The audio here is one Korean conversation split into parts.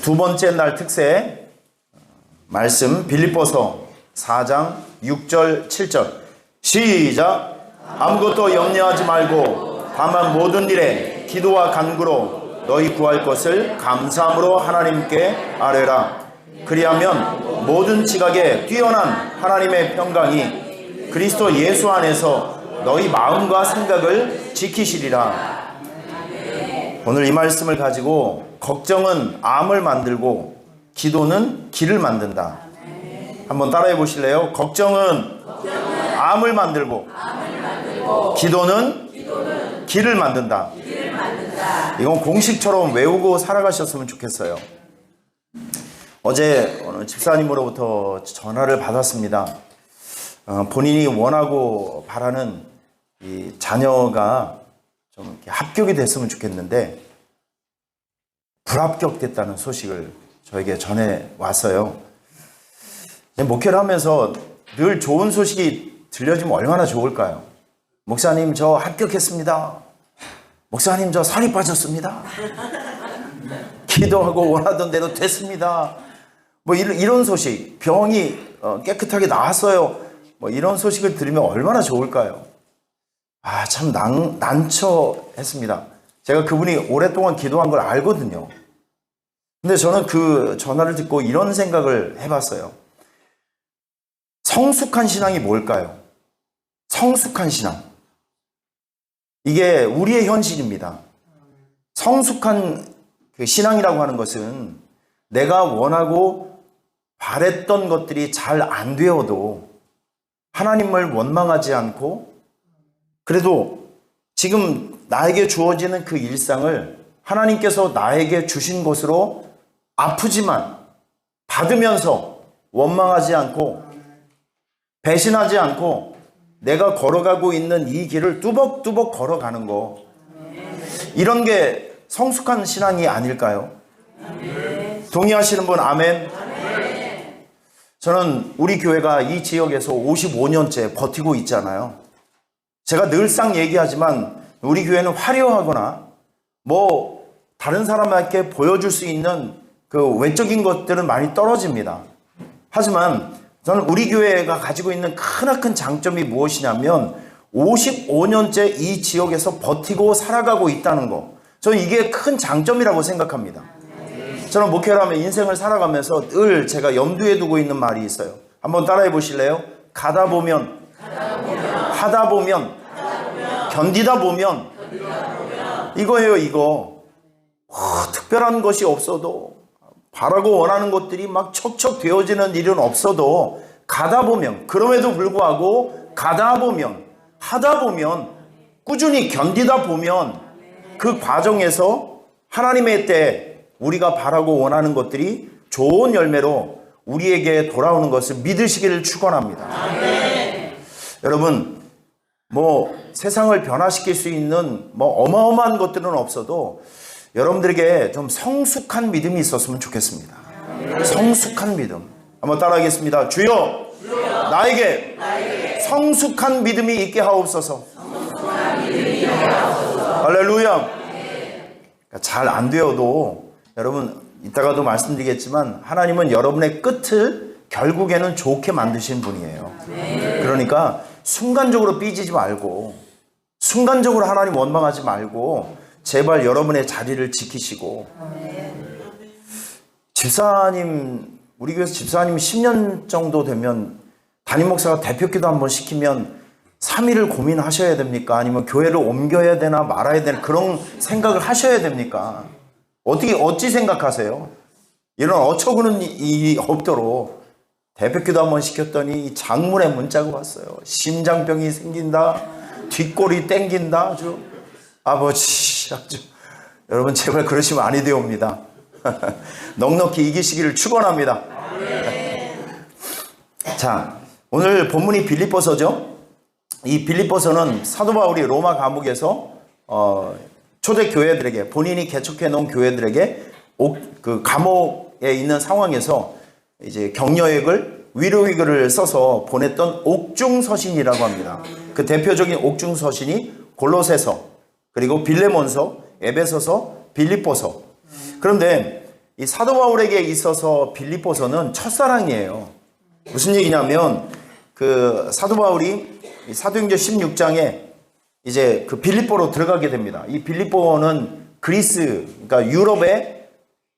두 번째 날 특세 말씀 빌립보서 4장 6절 7절 시작. 아무것도 염려하지 말고 다만 모든 일에 기도와 간구로 너희 구할 것을 감사함으로 하나님께 아뢰라. 그리하면 모든 지각에 뛰어난 하나님의 평강이 그리스도 예수 안에서 너희 마음과 생각을 지키시리라. 오늘 이 말씀을 가지고 걱정은 암을 만들고 기도는 길을 만든다. 한번 따라해 보실래요? 걱정은 암을 만들고 기도는 길을 만든다. 이건 공식처럼 외우고 살아가셨으면 좋겠어요. 어제 집사님으로부터 전화를 받았습니다. 본인이 원하고 바라는 이 자녀가 좀 이렇게 합격이 됐으면 좋겠는데 불합격됐다는 소식을 저에게 전해 왔어요. 목회를 하면서 늘 좋은 소식이 들려주면 얼마나 좋을까요? 목사님 저 합격했습니다. 목사님 저 살이 빠졌습니다. 기도하고 원하던 대로 됐습니다. 뭐 이런 소식, 병이 깨끗하게 나았어요. 뭐 이런 소식을 들으면 얼마나 좋을까요? 참 난처했습니다. 제가 그분이 오랫동안 기도한 걸 알거든요. 근데 저는 그 전화를 듣고 이런 생각을 해봤어요. 성숙한 신앙이 뭘까요? 성숙한 신앙. 이게 우리의 현실입니다. 성숙한 그 신앙이라고 하는 것은 내가 원하고 바랬던 것들이 잘 안 되어도 하나님을 원망하지 않고 그래도 지금 나에게 주어지는 그 일상을 하나님께서 나에게 주신 것으로 아프지만 받으면서 원망하지 않고 배신하지 않고 내가 걸어가고 있는 이 길을 뚜벅뚜벅 걸어가는 거, 이런 게 성숙한 신앙이 아닐까요? 동의하시는 분 아멘? 저는 우리 교회가 이 지역에서 55년째 버티고 있잖아요. 제가 늘상 얘기하지만 우리 교회는 화려하거나 뭐 다른 사람에게 보여줄 수 있는 그 외적인 것들은 많이 떨어집니다. 하지만 저는 우리 교회가 가지고 있는 크나큰 장점이 무엇이냐면 55년째 이 지역에서 버티고 살아가고 있다는 거. 저는 이게 큰 장점이라고 생각합니다. 저는 목회를 하며 인생을 살아가면서 늘 제가 염두에 두고 있는 말이 있어요. 한번 따라해 보실래요? 가다 보면, 하다 보면, 견디다 보면, 이거예요, 이거. 특별한 것이 없어도, 바라고 원하는 것들이 막 척척 되어지는 일은 없어도, 가다 보면, 그럼에도 불구하고, 가다 보면, 하다 보면, 꾸준히 견디다 보면, 그 과정에서 하나님의 때 우리가 바라고 원하는 것들이 좋은 열매로 우리에게 돌아오는 것을 믿으시기를 축원합니다. 아멘. 여러분, 뭐 세상을 변화시킬 수 있는 뭐 어마어마한 것들은 없어도 여러분들에게 좀 성숙한 믿음이 있었으면 좋겠습니다. 아멘. 성숙한 믿음. 한번 따라하겠습니다. 주여, 나에게 성숙한 믿음이 있게 하옵소서. 할렐루야. 잘 안 되어도 여러분 이따가도 말씀드리겠지만 하나님은 여러분의 끝을 결국에는 좋게 만드신 분이에요. 그러니까 순간적으로 삐지지 말고 순간적으로 하나님 원망하지 말고 제발 여러분의 자리를 지키시고. 집사님, 우리 교회에서 집사님이 10년 정도 되면 담임 목사가 대표기도 한번 시키면 3일을 고민하셔야 됩니까? 아니면 교회를 옮겨야 되나 말아야 되나 그런 생각을 하셔야 됩니까? 어찌 생각하세요? 이런 어처구는 일이 없도록 대표기도 한번 시켰더니 장문의 문자가 왔어요. 심장병이 생긴다. 뒷골이 땡긴다. 아버지 아주 여러분 제발 그러시면 아니 되옵니다. 넉넉히 이기시기를 축원합니다. 자, 오늘 본문이 빌립보서죠. 이 빌립보서는 사도 바울이 로마 감옥에서 초대 교회들에게 본인이 개척해 놓은 교회들에게 그 감옥에 있는 상황에서 이제 격려액을 위로의글을 써서 보냈던 옥중서신이라고 합니다. 그 대표적인 옥중서신이 골로새서, 그리고 빌레몬서, 에베소서, 빌립보서. 그런데 이 사도 바울에게 있어서 빌립보서는 첫사랑이에요. 무슨 얘기냐면 그 사도 바울이 사도행전 16장에 이제 그 빌립보로 들어가게 됩니다. 이 빌립보는 그리스, 그러니까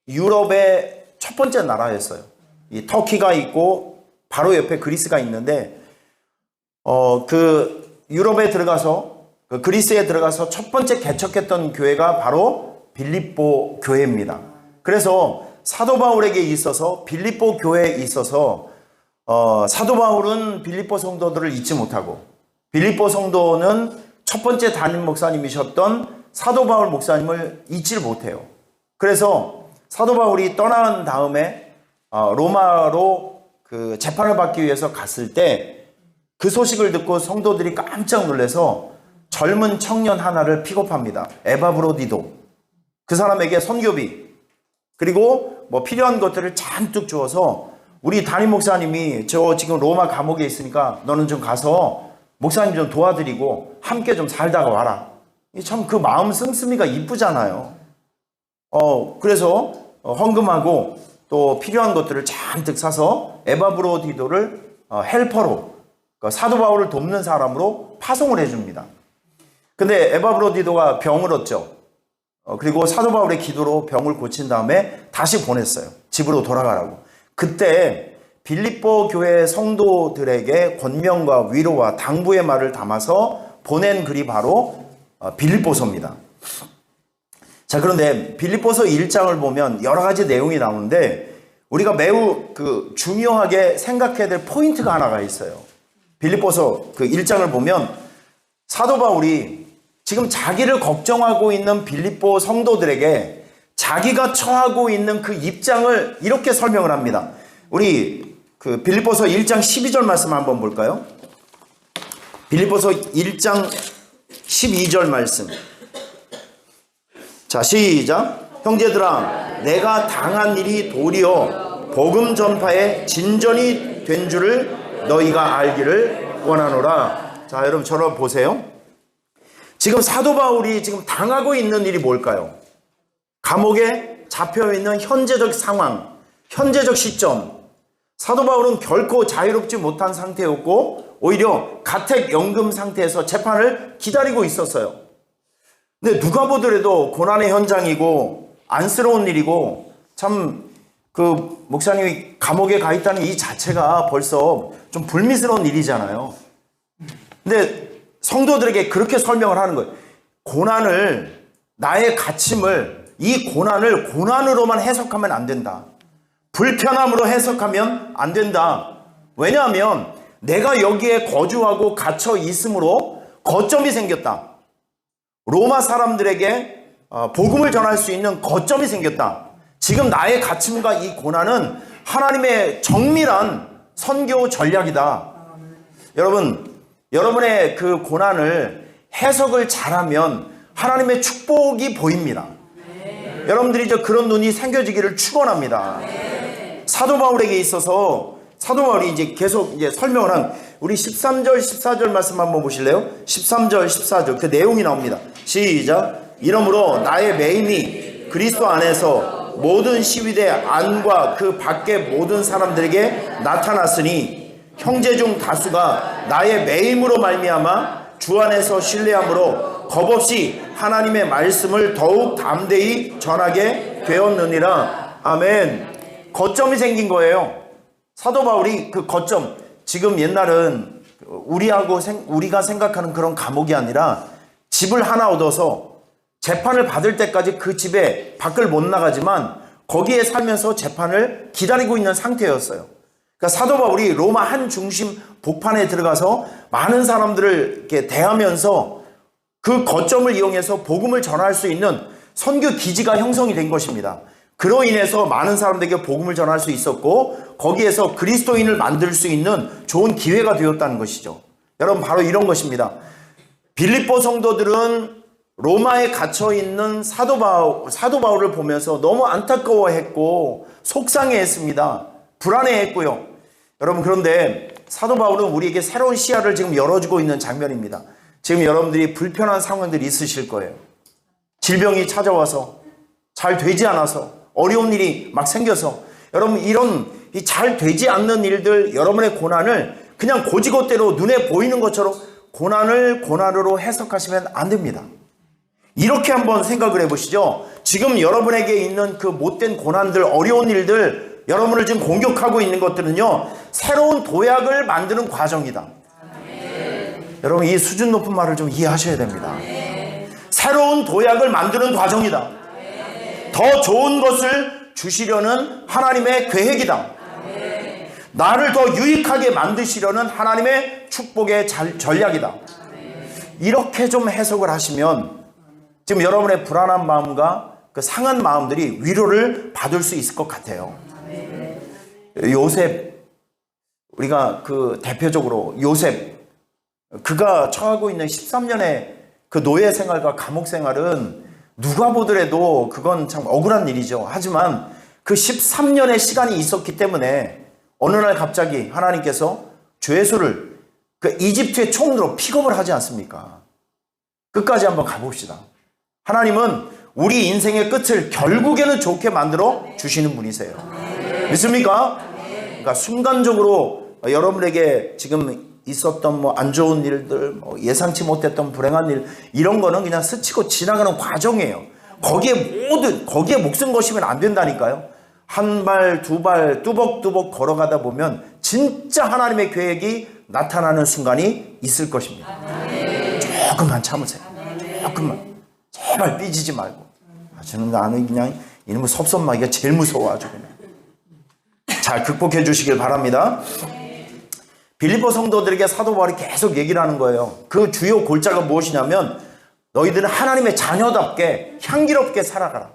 유럽의 첫 번째 나라였어요. 이 터키가 있고 바로 옆에 그리스가 있는데 그 유럽에 들어가서 그 그리스에 들어가서 첫 번째 개척했던 교회가 바로 빌립보 교회입니다. 그래서 사도 바울에게 있어서 빌립보 교회에 있어서 사도 바울은 빌립보 성도들을 잊지 못하고 빌립보 성도는 첫 번째 담임 목사님이셨던 사도 바울 목사님을 잊지를 못해요. 그래서 사도 바울이 떠난 다음에 로마로 그 재판을 받기 위해서 갔을 때 그 소식을 듣고 성도들이 깜짝 놀라서 젊은 청년 하나를 픽업합니다. 에바브로디도. 그 사람에게 선교비 그리고 뭐 필요한 것들을 잔뜩 주어서 우리 담임 목사님이 저 지금 로마 감옥에 있으니까 너는 좀 가서 목사님 좀 도와드리고 함께 좀 살다가 와라. 참 그 마음 씀씀이가 이쁘잖아요. 그래서 헌금하고 또 필요한 것들을 잔뜩 사서 에바브로디도를 헬퍼로 사도 바울을 돕는 사람으로 파송을 해줍니다. 근데 에바브로디도가 병을 얻죠. 그리고 사도 바울의 기도로 병을 고친 다음에 다시 보냈어요. 집으로 돌아가라고. 그때 빌립보 교회 성도들에게 권면과 위로와 당부의 말을 담아서 보낸 글이 바로 빌립보서입니다. 자, 그런데 빌립보서 1장을 보면 여러 가지 내용이 나오는데 우리가 매우 중요하게 생각해야 될 포인트가 하나가 있어요. 빌립보서 1장을 보면 사도 바울이 지금 자기를 걱정하고 있는 빌립보 성도들에게 자기가 처하고 있는 그 입장을 이렇게 설명을 합니다. 우리 빌립보서 1장 12절 말씀 한번 볼까요? 빌립보서 1장 12절 말씀. 자, 시작. 형제들아, 내가 당한 일이 도리어 복음 전파에 진전이 된 줄을 너희가 알기를 원하노라. 자, 여러분 저를 보세요. 지금 사도 바울이 지금 당하고 있는 일이 뭘까요? 감옥에 잡혀있는 현재적 상황, 현재적 시점. 사도 바울은 결코 자유롭지 못한 상태였고 오히려 가택연금 상태에서 재판을 기다리고 있었어요. 근데 누가 보더라도 고난의 현장이고 안쓰러운 일이고 참 목사님이 감옥에 가 있다는 이 자체가 벌써 좀 불미스러운 일이잖아요. 근데 성도들에게 그렇게 설명을 하는 거예요. 고난을, 나의 갇힘을, 이 고난을 고난으로만 해석하면 안 된다. 불편함으로 해석하면 안 된다. 왜냐하면 내가 여기에 거주하고 갇혀 있으므로 거점이 생겼다. 로마 사람들에게 복음을 전할 수 있는 거점이 생겼다. 지금 나의 갇힘과 이 고난은 하나님의 정밀한 선교 전략이다. 여러분, 여러분의 그 고난을 해석을 잘하면 하나님의 축복이 보입니다. 여러분들이 그런 눈이 생겨지기를 축원합니다. 사도 바울에게 있어서 사도 바울이 이제 계속 설명을 한 우리 13절, 14절 말씀 한번 보실래요? 13절, 14절 그 내용이 나옵니다. 시작. 이러므로 나의 매임이 그리스도 안에서 모든 시위대 안과 그 밖의 모든 사람들에게 나타났으니 형제 중 다수가 나의 매임으로 말미암아 주 안에서 신뢰함으로 겁없이 하나님의 말씀을 더욱 담대히 전하게 되었느니라. 아멘. 거점이 생긴 거예요. 사도 바울이 그 거점, 지금 옛날은 우리가 생각하는 그런 감옥이 아니라 집을 하나 얻어서 재판을 받을 때까지 그 집에 밖을 못 나가지만 거기에 살면서 재판을 기다리고 있는 상태였어요. 그러니까 사도 바울이 로마 한 중심 복판에 들어가서 많은 사람들을 이렇게 대하면서 그 거점을 이용해서 복음을 전할 수 있는 선교 기지가 형성이 된 것입니다. 그로 인해서 많은 사람들에게 복음을 전할 수 있었고 거기에서 그리스도인을 만들 수 있는 좋은 기회가 되었다는 것이죠. 여러분, 바로 이런 것입니다. 빌립보 성도들은 로마에 갇혀있는 사도 바울을 보면서 너무 안타까워했고 속상해했습니다. 불안해했고요. 여러분, 그런데 사도 바울은 우리에게 새로운 시야를 지금 열어주고 있는 장면입니다. 지금 여러분들이 불편한 상황들이 있으실 거예요. 질병이 찾아와서 잘 되지 않아서 어려운 일이 막 생겨서 여러분 이런 잘 되지 않는 일들, 여러분의 고난을 그냥 고지고대로 눈에 보이는 것처럼 고난을 고난으로 해석하시면 안 됩니다. 이렇게 한번 생각을 해보시죠. 지금 여러분에게 있는 그 못된 고난들, 어려운 일들, 여러분을 지금 공격하고 있는 것들은요, 새로운 도약을 만드는 과정이다. 여러분 이 수준 높은 말을 좀 이해하셔야 됩니다. 새로운 도약을 만드는 과정이다. 더 좋은 것을 주시려는 하나님의 계획이다. 나를 더 유익하게 만드시려는 하나님의 축복의 전략이다. 이렇게 좀 해석을 하시면 지금 여러분의 불안한 마음과 그 상한 마음들이 위로를 받을 수 있을 것 같아요. 요셉, 우리가 그 대표적으로 요셉, 그가 처하고 있는 13년의 그 노예 생활과 감옥 생활은 누가 보더라도 그건 참 억울한 일이죠. 하지만 그 13년의 시간이 있었기 때문에 어느 날 갑자기 하나님께서 죄수를 그 이집트의 총리로 픽업을 하지 않습니까? 끝까지 한번 가봅시다. 하나님은 우리 인생의 끝을 결국에는 좋게 만들어 주시는 분이세요. 믿습니까? 그러니까 순간적으로 여러분에게 지금 있었던 뭐 안 좋은 일들, 예상치 못했던 불행한 일, 이런 거는 그냥 스치고 지나가는 과정이에요. 거기에 목숨 거시면 안 된다니까요. 한 발, 두 발, 뚜벅뚜벅 걸어가다 보면 진짜 하나님의 계획이 나타나는 순간이 있을 것입니다. 조금만 참으세요. 조금만. 제발 삐지지 말고. 나는 그냥 이놈의 섭섭마귀가 제일 무서워 아주 그냥. 잘 극복해 주시길 바랍니다. 빌립보 성도들에게 사도 바울이 계속 얘기를 하는 거예요. 그 주요 골자가 무엇이냐면 너희들은 하나님의 자녀답게 향기롭게 살아가라.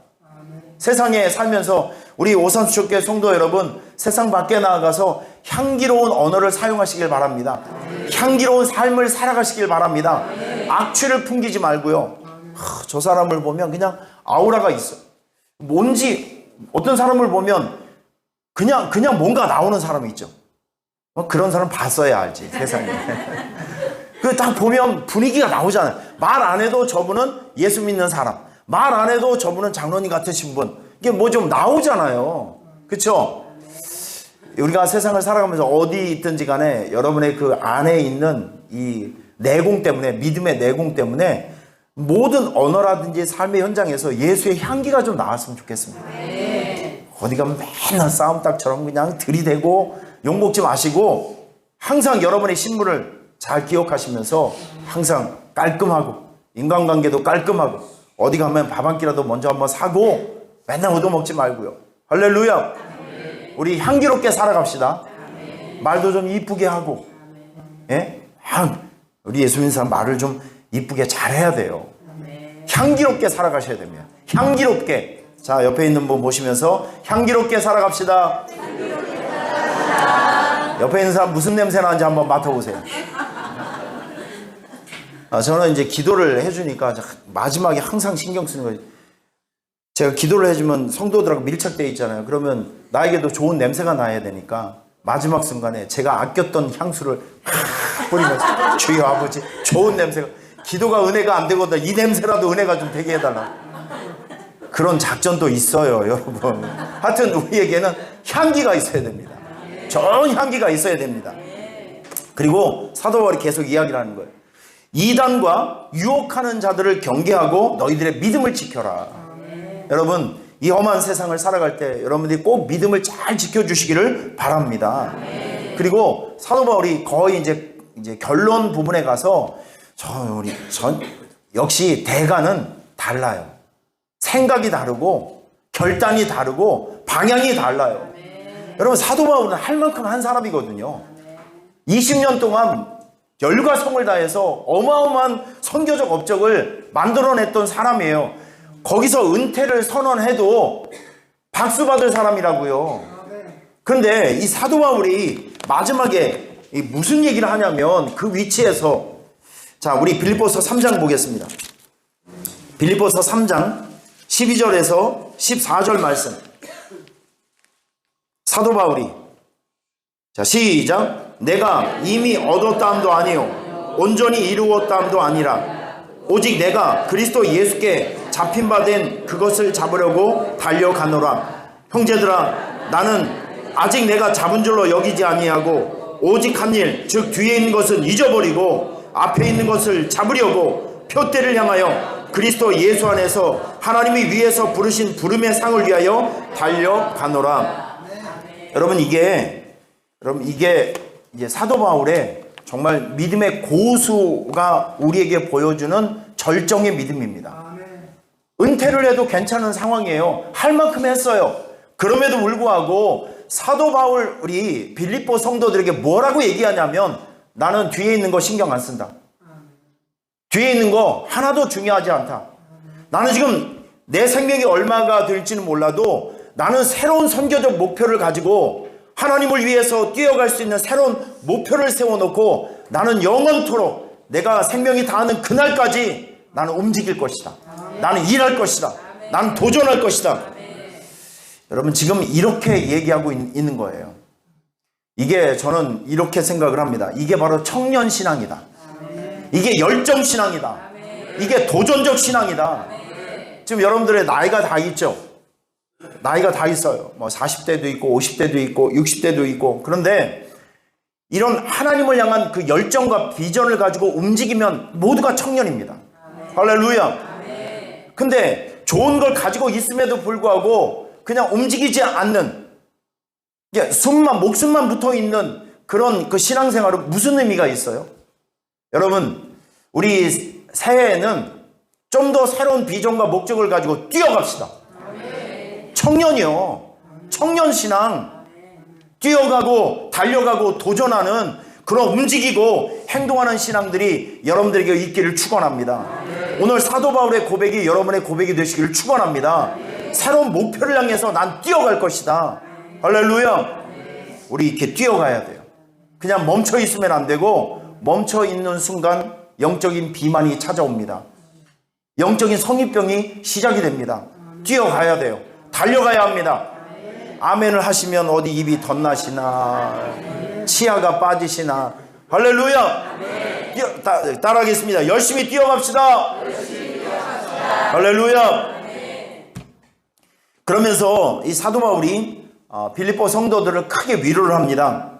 세상에 살면서 우리 오산수축교회 성도 여러분, 세상 밖에 나아가서 향기로운 언어를 사용하시길 바랍니다. 향기로운 삶을 살아가시길 바랍니다. 악취를 풍기지 말고요. 저 사람을 보면 그냥 아우라가 있어. 뭔지 어떤 사람을 보면 그냥 뭔가 나오는 사람이 있죠. 그런 사람 봤어야 알지, 세상에. 그 딱 보면 분위기가 나오잖아요. 말 안 해도 저분은 예수 믿는 사람, 말 안 해도 저분은 장로님 같으신 분, 이게 뭐 좀 나오잖아요. 그렇죠? 우리가 세상을 살아가면서 어디 있든지 간에 여러분의 그 안에 있는 이 내공 때문에, 믿음의 내공 때문에 모든 언어라든지 삶의 현장에서 예수의 향기가 좀 나왔으면 좋겠습니다. 어디 가면 맨날 싸움닭처럼 그냥 들이대고 욕먹지 마시고 항상 여러분의 신분을 잘 기억하시면서 항상 깔끔하고 인간관계도 깔끔하고 어디 가면 밥 한 끼라도 먼저 한번 사고 맨날 얻어먹지 말고요. 할렐루야. 우리 향기롭게 살아갑시다. 말도 좀 이쁘게 하고, 예? 우리 예수 믿는 사람 말을 좀 이쁘게 잘해야 돼요. 향기롭게 살아가셔야 됩니다. 향기롭게. 자, 옆에 있는 분 보시면서 향기롭게 살아갑시다. 옆에 있는 사람 무슨 냄새 나는지 한번 맡아보세요. 저는 이제 기도를 해주니까 마지막에 항상 신경 쓰는 거예요. 제가 기도를 해주면 성도들하고 밀착되어 있잖아요. 그러면 나에게도 좋은 냄새가 나야 되니까 마지막 순간에 제가 아꼈던 향수를 뿌리면서 주여 아버지 좋은 냄새가, 기도가 은혜가 안 되거든, 이 냄새라도 은혜가 좀 되게 해달라. 그런 작전도 있어요, 여러분. 하여튼 우리에게는 향기가 있어야 됩니다. 좋은 향기가 있어야 됩니다. 그리고 사도 바울이 계속 이야기를 하는 거예요. 이단과 유혹하는 자들을 경계하고 너희들의 믿음을 지켜라. 여러분, 이 험한 세상을 살아갈 때 여러분들이 꼭 믿음을 잘 지켜주시기를 바랍니다. 그리고 사도 바울이 거의 이제 결론 부분에 가서 역시 대가는 달라요. 생각이 다르고 결단이 다르고 방향이 달라요. 여러분, 사도 바울은 할 만큼 한 사람이거든요. 20년 동안 열과 성을 다해서 어마어마한 선교적 업적을 만들어냈던 사람이에요. 거기서 은퇴를 선언해도 박수 받을 사람이라고요. 그런데 이 사도 바울이 마지막에 무슨 얘기를 하냐면 그 위치에서, 자, 우리 빌립보서 3장 보겠습니다. 빌립보서 3장 12절에서 14절 말씀. 사도 바울이, 자, 시작. 내가 이미 얻었다함도 아니요 온전히 이루었다함도 아니라 오직 내가 그리스도 예수께 잡힌 바 된 그것을 잡으려고 달려가노라. 형제들아, 나는 아직 내가 잡은 줄로 여기지 아니하고 오직 한 일, 즉 뒤에 있는 것은 잊어버리고 앞에 있는 것을 잡으려고 표대를 향하여 그리스도 예수 안에서 하나님이 위에서 부르신 부름의 상을 위하여 달려가노라. 여러분 이게 이제 사도 바울의 정말 믿음의 고수가 우리에게 보여주는 절정의 믿음입니다. 은퇴를 해도 괜찮은 상황이에요. 할 만큼 했어요. 그럼에도 불구하고 사도 바울 우리 빌립보 성도들에게 뭐라고 얘기하냐면 나는 뒤에 있는 거 신경 안 쓴다. 뒤에 있는 거 하나도 중요하지 않다. 나는 지금 내 생명이 얼마가 될지는 몰라도 나는 새로운 선교적 목표를 가지고 하나님을 위해서 뛰어갈 수 있는 새로운 목표를 세워놓고 나는 영원토록 내가 생명이 다하는 그날까지 나는 움직일 것이다. 나는 일할 것이다. 나는 도전할 것이다. 여러분 지금 이렇게 얘기하고 있는 거예요. 이게 저는 이렇게 생각을 합니다. 이게 바로 청년 신앙이다. 이게 열정 신앙이다. 이게 도전적 신앙이다. 지금 여러분들의 나이가 다 있죠. 나이가 다 있어요. 뭐 40대도 있고 50대도 있고 60대도 있고. 그런데 이런 하나님을 향한 그 열정과 비전을 가지고 움직이면 모두가 청년입니다. 할렐루야. 근데 좋은 걸 가지고 있음에도 불구하고 그냥 움직이지 않는, 목숨만 붙어 있는 그런 그 신앙생활은 무슨 의미가 있어요? 여러분, 우리 새해에는 좀 더 새로운 비전과 목적을 가지고 뛰어갑시다. 청년이요. 청년 신앙. 뛰어가고 달려가고 도전하는 그런 움직이고 행동하는 신앙들이 여러분들에게 있기를 축원합니다. 오늘 사도 바울의 고백이 여러분의 고백이 되시기를 축원합니다. 새로운 목표를 향해서 난 뛰어갈 것이다. 할렐루야. 우리 이렇게 뛰어가야 돼요. 그냥 멈춰 있으면 안 되고 멈춰 있는 순간 영적인 비만이 찾아옵니다. 영적인 성인병이 시작이 됩니다. 뛰어가야 돼요. 달려가야 합니다. 아멘을 하시면 어디 입이 덧나시나 치아가 빠지시나. 할렐루야. 따라하겠습니다. 열심히 뛰어갑시다. 할렐루야. 그러면서 이 사도 바울이 빌립보 성도들을 크게 위로를 합니다.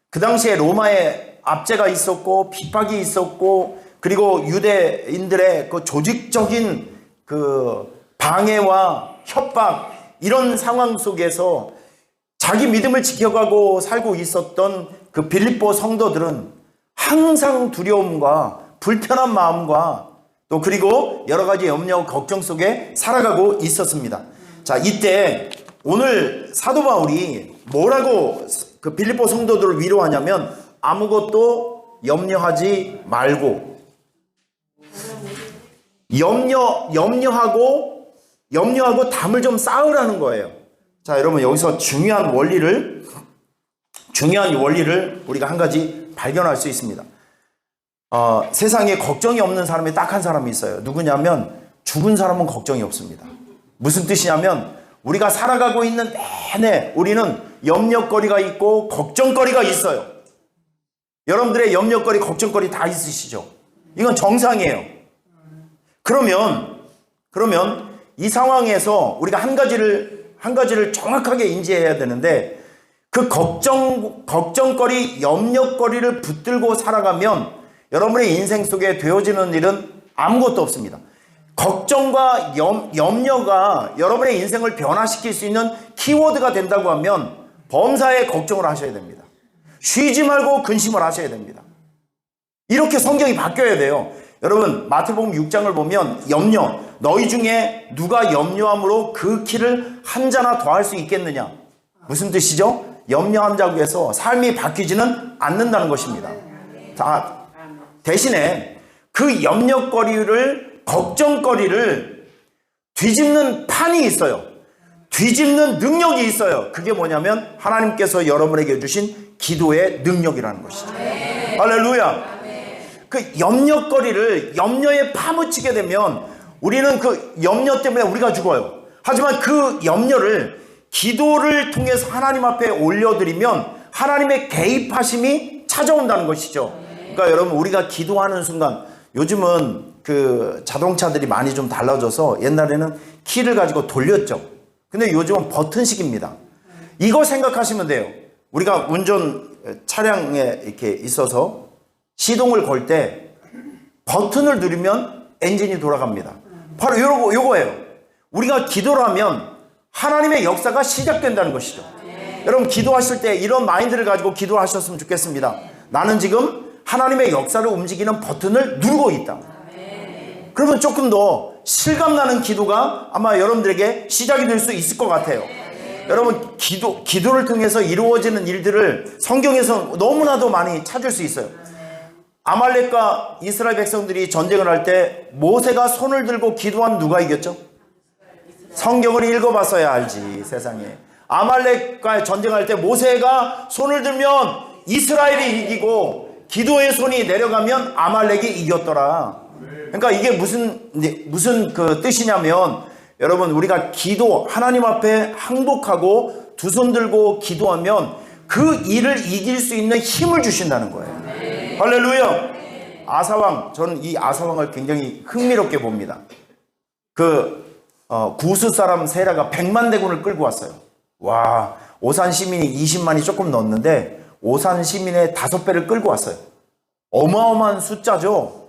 그 당시에 로마에 압제가 있었고 핍박이 있었고 그리고 유대인들의 그 조직적인 그 방해와 협박, 이런 상황 속에서 자기 믿음을 지켜가고 살고 있었던 그 빌립보 성도들은 항상 두려움과 불편한 마음과 또 그리고 여러 가지 염려와 걱정 속에 살아가고 있었습니다. 자, 이때 오늘 사도 바울이 뭐라고 그 빌립보 성도들을 위로하냐면 아무것도 염려하지 말고 염려하고 담을 좀 쌓으라는 거예요. 자, 여러분 여기서 중요한 원리를 우리가 한 가지 발견할 수 있습니다. 세상에 걱정이 없는 사람이 딱 한 사람이 있어요. 누구냐면 죽은 사람은 걱정이 없습니다. 무슨 뜻이냐면 우리가 살아가고 있는 내내 우리는 염려거리가 있고 걱정거리가 있어요. 여러분들의 염려거리, 걱정거리 다 있으시죠? 이건 정상이에요. 그러면 이 상황에서 우리가 한 가지를 정확하게 인지해야 되는데 그 걱정거리, 염려거리를 붙들고 살아가면 여러분의 인생 속에 되어지는 일은 아무것도 없습니다. 걱정과 염려가 여러분의 인생을 변화시킬 수 있는 키워드가 된다고 하면 범사에 걱정을 하셔야 됩니다. 쉬지 말고 근심을 하셔야 됩니다. 이렇게 성경이 바뀌어야 돼요. 여러분 마태복음 6장을 보면 염려, 너희 중에 누가 염려함으로 그 키를 한 자나 더할 수 있겠느냐. 무슨 뜻이죠? 염려한 자국에서 삶이 바뀌지는 않는다는 것입니다. 자, 대신에 그 염려거리를, 걱정거리를 뒤집는 판이 있어요. 뒤집는 능력이 있어요. 그게 뭐냐면 하나님께서 여러분에게 주신 기도의 능력이라는 것이죠. 할렐루야. 그 염려거리를 염려에 파묻히게 되면 우리는 그 염려 때문에 우리가 죽어요. 하지만 그 염려를 기도를 통해서 하나님 앞에 올려드리면 하나님의 개입하심이 찾아온다는 것이죠. 그러니까 여러분 우리가 기도하는 순간, 요즘은 그 자동차들이 많이 좀 달라져서 옛날에는 키를 가지고 돌렸죠. 근데 요즘은 버튼식입니다. 이거 생각하시면 돼요. 우리가 운전 차량에 이렇게 있어서 시동을 걸 때 버튼을 누르면 엔진이 돌아갑니다. 바로 요거예요. 우리가 기도를 하면 하나님의 역사가 시작된다는 것이죠. 여러분 기도하실 때 이런 마인드를 가지고 기도하셨으면 좋겠습니다. 나는 지금 하나님의 역사를 움직이는 버튼을 누르고 있다. 그러면 조금 더 실감나는 기도가 아마 여러분들에게 시작이 될 수 있을 것 같아요. 여러분 기도를 통해서 이루어지는 일들을 성경에서 너무나도 많이 찾을 수 있어요. 아말렉과 이스라엘 백성들이 전쟁을 할 때 모세가 손을 들고 기도한 누가 이겼죠? 성경을 읽어봤어야 알지 세상에. 아말렉과 전쟁할 때 모세가 손을 들면 이스라엘이 이기고 기도의 손이 내려가면 아말렉이 이겼더라. 그러니까 이게 무슨 그 뜻이냐면 여러분 우리가 기도 하나님 앞에 항복하고 두 손 들고 기도하면 그 일을 이길 수 있는 힘을 주신다는 거예요. 할렐루야. 아사왕, 저는 이 아사왕을 굉장히 흥미롭게 봅니다. 구스 사람 세라가 100만 대군을 끌고 왔어요. 와, 오산 시민이 20만이 조금 넘는데 오산 시민의 5배를 끌고 왔어요. 어마어마한 숫자죠.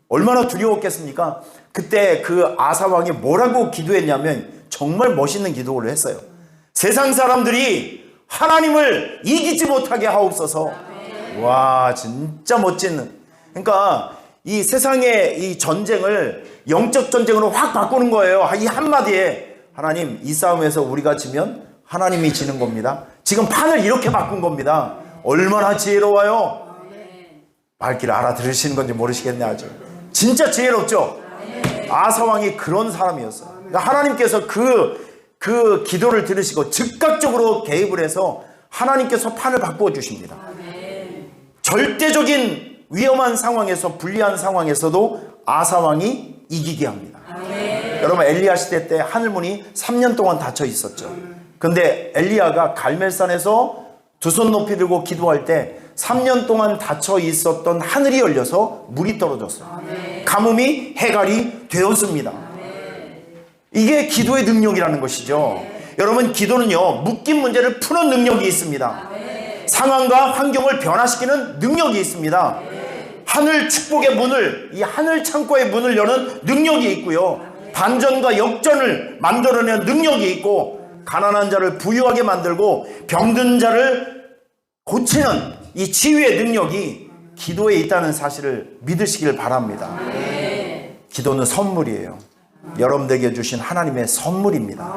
얼마나 두려웠겠습니까? 그때 그 아사왕이 뭐라고 기도했냐면 정말 멋있는 기도를 했어요. 세상 사람들이 하나님을 이기지 못하게 하옵소서. 와, 진짜 멋진. 그러니까 이 세상의 이 전쟁을 영적 전쟁으로 확 바꾸는 거예요. 이 한마디에 하나님 이 싸움에서 우리가 지면 하나님이 지는 겁니다. 지금 판을 이렇게 바꾼 겁니다. 얼마나 지혜로워요. 말귀를 알아들으시는 건지 모르시겠네. 아주 진짜 지혜롭죠. 아사왕이 그런 사람이었어요. 그러니까 하나님께서 그 기도를 들으시고 즉각적으로 개입을 해서 하나님께서 판을 바꾸어 주십니다. 절대적인 위험한 상황에서 불리한 상황에서도 아사왕이 이기게 합니다. 여러분 엘리야 시대 때 하늘문이 3년 동안 닫혀 있었죠. 근데 엘리야가 갈멜산에서 두 손 높이 들고 기도할 때 3년 동안 닫혀 있었던 하늘이 열려서 물이 떨어졌어요. 가뭄이 해갈이 되었습니다. 이게 기도의 능력이라는 것이죠. 여러분 기도는요 묶인 문제를 푸는 능력이 있습니다. 상황과 환경을 변화시키는 능력이 있습니다. 하늘 축복의 문을, 이 하늘 창고의 문을 여는 능력이 있고요. 반전과 역전을 만들어내는 능력이 있고, 가난한 자를 부유하게 만들고 병든 자를 고치는 이 치유의 능력이 기도에 있다는 사실을 믿으시길 바랍니다. 기도는 선물이에요. 여러분에게 주신 하나님의 선물입니다.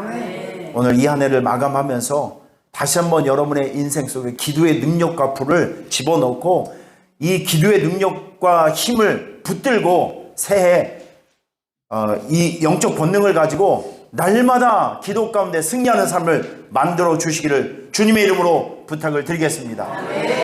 오늘 이 한 해를 마감하면서 다시 한번 여러분의 인생 속에 기도의 능력과 불을 집어넣고 이 기도의 능력과 힘을 붙들고 새해 이 영적 본능을 가지고 날마다 기도 가운데 승리하는 삶을 만들어 주시기를 주님의 이름으로 부탁을 드리겠습니다.